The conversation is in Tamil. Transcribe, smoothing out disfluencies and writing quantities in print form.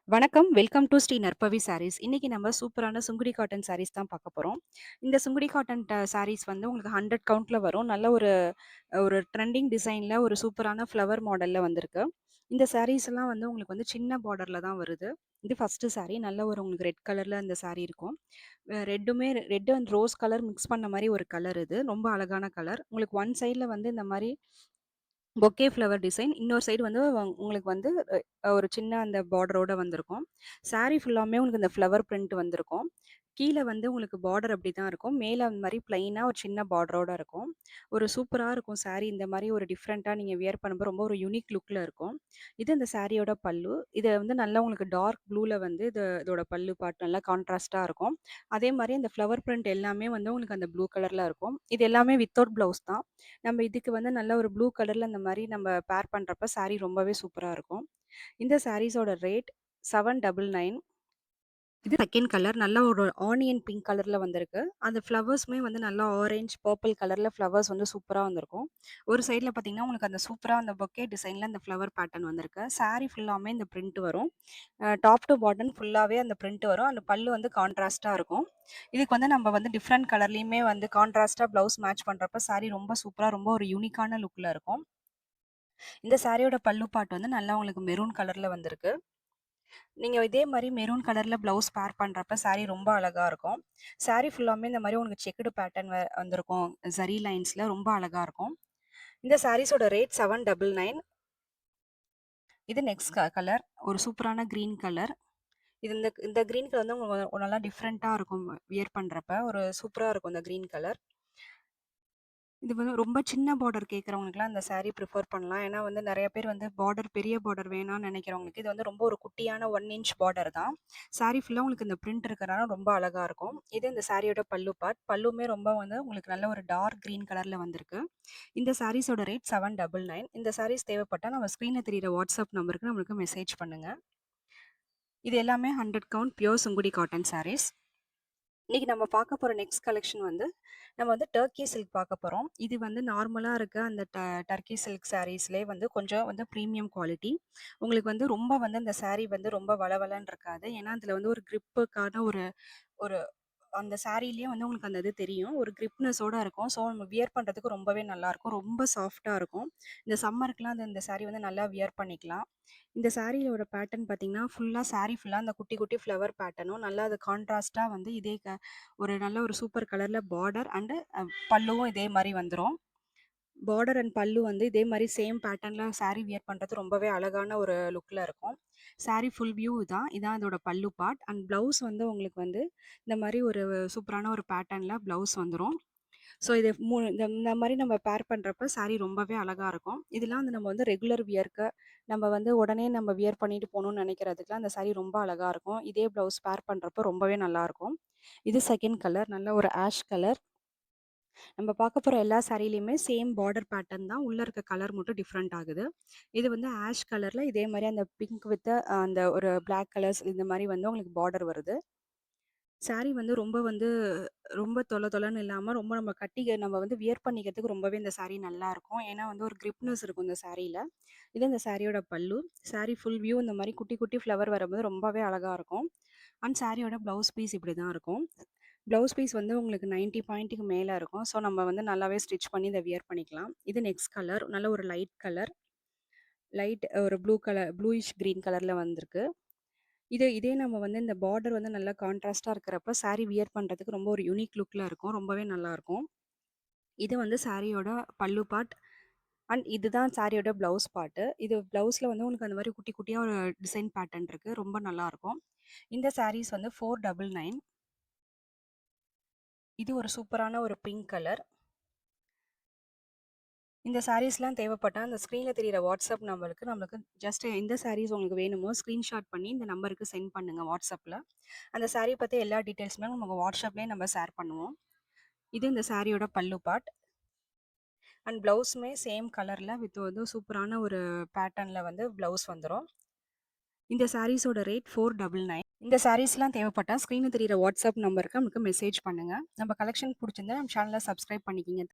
வணக்கம். வெல்கம் டூ ஸ்ரீ நற்பவி சாரீஸ். இன்னைக்கு நம்ம சூப்பரான சுங்குடி காட்டன் சாரீஸ் தான் பார்க்க போறோம். இந்த சுங்குடி காட்டன் சாரீஸ் வந்து உங்களுக்கு 100 கவுண்ட்ல வரும். நல்ல ஒரு ஒரு ட்ரெண்டிங் டிசைன்ல ஒரு சூப்பரான ஃப்ளவர் மாடல்ல வந்திருக்கு. இந்த சாரீஸ் எல்லாம் வந்து உங்களுக்கு வந்து சின்ன பார்டர்ல தான் வருது. இது ஃபர்ஸ்ட் சாரீ. நல்ல ஒரு உங்களுக்கு ரெட் கலர்ல இந்த சாரீ இருக்கும். Red and rose colour mix பண்ண மாரி ஒரு கலர் இது. ரொம்ப அழகான கலர். உங்களுக்கு ஒன் சைட்ல வந்து இந்த மாரி பொக்கே ஃப்ளவர் டிசைன். இன்னொரு சைடு வந்து உங்களுக்கு வந்து ஒரு சின்ன அந்த பார்டரோட வந்திருக்கும். சாரி ஃபுல்லாமே உங்களுக்கு இந்த ஃப்ளவர் பிரிண்ட் வந்திருக்கும். கீழ வந்து உங்களுக்கு பார்டர் அப்படிதான் இருக்கும். மேல அந்த மாரி பிளெயினா ஒரு சின்ன பார்டரோட இருக்கும். ஒரு சூப்பரா இருக்கும் சாரி. இந்த மாரி ஒரு டிஃப்ரெண்ட்டா நீங்க வியர் பண்ணும்போது ரொம்ப ஒரு யூனிக் லுக்ல இருக்கும். இது இந்த சாரியோட பல்லு. இத வந்து நல்லா உங்களுக்கு டார்க் ப்ளூல வந்து இதோட பல்லு பார்ட் நல்லா கான்ட்ராஸ்ட்டா இருக்கும். அதே மாரி அந்த ஃப்ளவர் பிரிண்ட் எல்லாமே வந்து உங்களுக்கு அந்த ப்ளூ கலர்ல இருக்கும். இது எல்லாமே வித்தவுட் ப்ளவுஸ் தான். நம்ம இதுக்கு வந்து நல்ல ஒரு ப்ளூ கலர்ல இந்த மாரி நம்ம பேர் பண்றப்ப சாரி ரொம்பவே சூப்பரா இருக்கும். இந்த சாரீஸோட ரேட் 799. இது செகண்ட் கலர். நல்ல ஒரு ஆனியன் பிங்க் கலர்ல வந்திருக்கு. அந்த ஃப்ளவர்ஸுமே வந்து நல்லா ஆரஞ்ச், பர்பிள் கலர்ல ஃப்ளவர்ஸ் வந்து சூப்பரா வந்திருக்கும். ஒரு சைட்ல பார்த்தீங்கன்னா, உங்களுக்கு அந்த சூப்பரா அந்த பொக்கே டிசைன்ல அந்த ஃப்ளவர் பேட்டர்ன் வந்திருக்கு. சாரி ஃபுல்லாமே இந்த பிரிண்ட் வரும். டாப் டூ பாட்டம் ஃபுல்லாவே அந்த பிரிண்ட் வரும். அந்த பல்லு வந்து கான்ட்ராஸ்ட்டா இருக்கும். இதுக்கு வந்து நம்ம வந்து டிஃப்ரெண்ட் கலர்லயுமே வந்து கான்ட்ராஸ்ட்டா ப்ளவுஸ் மேட்ச் பண்றப்ப சாரி ரொம்ப சூப்பரா, ரொம்ப ஒரு யூனிக்கான லுக்ல இருக்கும். இந்த சாரியோட பல்லு பார்ட் வந்து நல்லா உங்களுக்கு மெரூன் கலர்ல வந்திருக்கு. நீங்க இதே மாரி மெரூன் கலர்ல ப்ளவுஸ் பேர் பண்றப்ப சாரி ரொம்ப அழகா இருக்கும். சாரி ஃபுல்லாமே இந்த மாரி உங்களுக்கு செக்குடு பேட்டர்ன் வந்திருக்கும். ஜரி லைன்ஸ்ல ரொம்ப அழகா இருக்கும். இந்த சாரீஸோட ரேட் 799. இது நெக்ஸ்ட் கலர். ஒரு சூப்பரான கிரீன் கலர். இது இந்த இந்த கிரீன் கலர் வந்து நல்லா டிஃப்ரெண்ட்டா இருக்கும் வியர் பண்றப்ப. ஒரு சூப்பரா இருக்கும் இந்த கிரீன் கலர். இது வந்து ரொம்ப சின்ன பார்டர் கேட்குறவங்களுக்குலாம் இந்த சாரீ ப்ரிஃபர் பண்ணலாம். ஏன்னா வந்து நெறைய பேர் வந்து பார்டர் பெரிய பார்டர் வேணாம்னு நெனைக்கிறவங்களுக்கு, இது வந்து ரொம்ப ஒரு குட்டியான 1 இன்ச் பார்டர் தான். சாரீ ஃபுல்லா உங்களுக்கு இந்த பிரிண்ட் இருக்கறனால ரொம்ப அழகா இருக்கும். இது இந்த சாரியோட பல்லு பார்ட். பல்லுமே ரொம்ப வந்து உங்களுக்கு நல்ல ஒரு டார்க் கிரீன் கலர்ல வந்திருக்கு. இந்த சாரீஸோட ரேட் 799. இந்த சாரீஸ் தேவைப்பட்டா நம்ம ஸ்க்ரீன்ல தெரியிற வாட்ஸ்அப் நம்பருக்கு நம்மளுக்கு மெசேஜ் பண்ணுங்க. இது எல்லாமே 100 count pure Sungudi cotton saris. இன்னைக்கு நம்ம பார்க்க போற நெக்ஸ்ட் கலெக்ஷன் வந்து, நம்ம வந்து டர்க்கி சில்க் பார்க்க போறோம். இது வந்து நார்மலா இருக்க அந்த டர்க்கி சில்க் சாரீஸ்லயே வந்து கொஞ்சம் வந்து பிரீமியம் குவாலிட்டி. உங்களுக்கு வந்து ரொம்ப வந்து அந்த சாரி வந்து ரொம்ப வழவழன்னு இருக்காது. ஏன்னா, அதுல வந்து ஒரு கிரிப்புக்கான ஒரு ஒரு அந்த சாரீலயே வந்து உங்களுக்கு அந்த இது தெரியும். ஒரு கிரிப்னஸோட இருக்கும். ஸோ நம்ம வியர் பண்றதுக்கு ரொம்பவே நல்லாருக்கும். ரொம்ப சாஃப்ட்டா இருக்கும். இந்த சம்மருக்குலாம் இந்த சாரி வந்து நல்லா வியர் பண்ணிக்கலாம். இந்த சாரியோட பேட்டர்ன் பார்த்தீங்கன்னா, சாரி ஃபுல்லா அந்த குட்டி, குட்டி ஃப்ளவர் பேட்டர்னும் நல்லா அது கான்ட்ராஸ்ட்டா வந்து இதே ஒரு நல்ல ஒரு சூப்பர் கலர்ல பார்டர் அண்டு பல்லுவும் இதே மாரி வந்துரும். பார்டர் அண்ட் பல்லு வந்து இதே மாரி சேம் பேட்டர்ன்ல சாரி வியர் பண்றது ரொம்பவே அழகான ஒரு லுக்ல இருக்கும். சாரி ஃபுல் வியூ இதான். இதான் அதோட பல்லு பார்ட். அண்ட் ப்ளவுஸ் வந்து உங்களுக்கு வந்து இந்த மாரி ஒரு சூப்பரான ஒரு பேட்டர்ன்ல ப்ளவுஸ் வந்துரும். ஸோ இது இந்த இந்த மாரி நம்ம பேர் பண்றப்ப சாரி ரொம்பவே அழகா இருக்கும். இதெல்லாம் வந்து நம்ம வந்து ரெகுலர் வியர்க்கு நம்ம வந்து உடனே நம்ம வியர் பண்ணிட்டு போணும்னு நெனைக்கிறதுக்குலாம் அந்த சாரி ரொம்ப அழகா இருக்கும். இதே ப்ளவுஸ் பேர் பண்றப்போ ரொம்பவே நல்லாருக்கும். இது செகண்ட் கலர். நல்ல ஒரு ஆஷ் கலர். நம்ம பார்க்க போற எல்லா சாரிலயுமே சேம் பார்டர் பேட்டர்ன் தான். உள்ள இருக்க கலர் மட்டும் டிஃப்ரெண்ட் ஆகுது. இது வந்து ஆஷ் கலர்ல இதே மாரி அந்த பிங்க் வித் அந்த ஒரு பிளாக் கலர்ஸ் இந்த மாரி வந்து உங்களுக்கு பார்டர் வருது. சாரி வந்து ரொம்ப தொல தொலன்னு இல்லாம, ரொம்ப நம்ம வந்து வியர் பண்ணிக்கிறதுக்கு ரொம்பவே இந்த சாரி நல்லாருக்கும். ஏன்னா வந்து ஒரு கிரிப்னஸ் இருக்கும் இந்த சாரில. இது இந்த சாரியோட பல்லு. சாரி ஃபுல் வியூ இந்த மாரி குட்டி, குட்டி ஃப்ளவர் வரும்போது ரொம்பவே அழகா இருக்கும். அண்ட் சாரியோட ப்ளவுஸ் பீஸ் இப்படி தான் இருக்கும். ப்ளவுஸ் பீஸ் வந்து உங்களுக்கு 90 பாயிண்ட்டுக்கு மேல இருக்கும். ஸோ நம்ம வந்து நல்லாவே ஸ்டிச் பண்ணி இத வியர் பண்ணிக்கலாம். இது நெக்ஸ்ட் கலர். நல்ல ஒரு லைட் கலர். ஒரு ப்ளூயிஷ் கிரீன் கலர்ல வந்திருக்கு. இதே நம்ம வந்து இந்த பார்டர் வந்து நல்லா கான்ட்ராஸ்ட்டா இருக்கிறப்ப, சாரி வியர் பண்றதுக்கு ரொம்ப ஒரு யூனிக் லுக்ல இருக்கும். ரொம்பவே நல்லாருக்கும். இது வந்து சாரியோட பல்லு பார்ட். அண்ட் இதுதான் சாரியோட ப்ளவுஸ் பார்ட்டு. இது ப்ளவுஸ்ல வந்து உங்களுக்கு அந்த மாரி குட்டி குட்டியா ஒரு டிசைன் பேட்டர்ன் இருக்கு. ரொம்ப நல்லாருக்கும். இந்த சாரீஸ் வந்து 499. இது ஒரு சூப்பரான ஒரு பிங்க் கலர். இந்த சாரீஸ்லாம் தேவைப்பட்டா, அந்த ஸ்க்ரீன்ல தெரியிற வாட்ஸ்அப் நம்பருக்கு நம்மளுக்கு ஜஸ்ட் எந்த சாரீஸ் உங்களுக்கு வேணுமோ ஸ்க்ரீன்ஷாட் பண்ணி இந்த நம்பருக்கு சென்ட் பண்ணுங்க வாட்ஸ்அப்ல. அந்த சாரி பத்தி எல்லா டீட்டெயில்ஸுமே நமக்கு வாட்ஸ்அப்லயே நம்ம ஷேர் பண்ணுவோம். இது இந்த சாரியோட பல்லு பார்ட். அண்ட் ப்ளவுஸுமே சேம் கலர்ல வித் வந்து சூப்பரான ஒரு பேட்டர்ன்ல வந்து ப்ளவுஸ் வந்துரும். இந்த சாரீஸோட ரேட் 499. இந்த சாரீஸ்லாம் தேவைப்பட்டா ஸ்க்ரீன்ல தெரியிற வாட்ஸ்அப் நம்பருக்கு நமக்கு மெசேஜ் பண்ணுங்க. நம்ம கலெக்ஷன் புடிச்சிருந்தா நம்ம சேனல சப்ஸ்கிரைப் பண்ணிக்கங்க.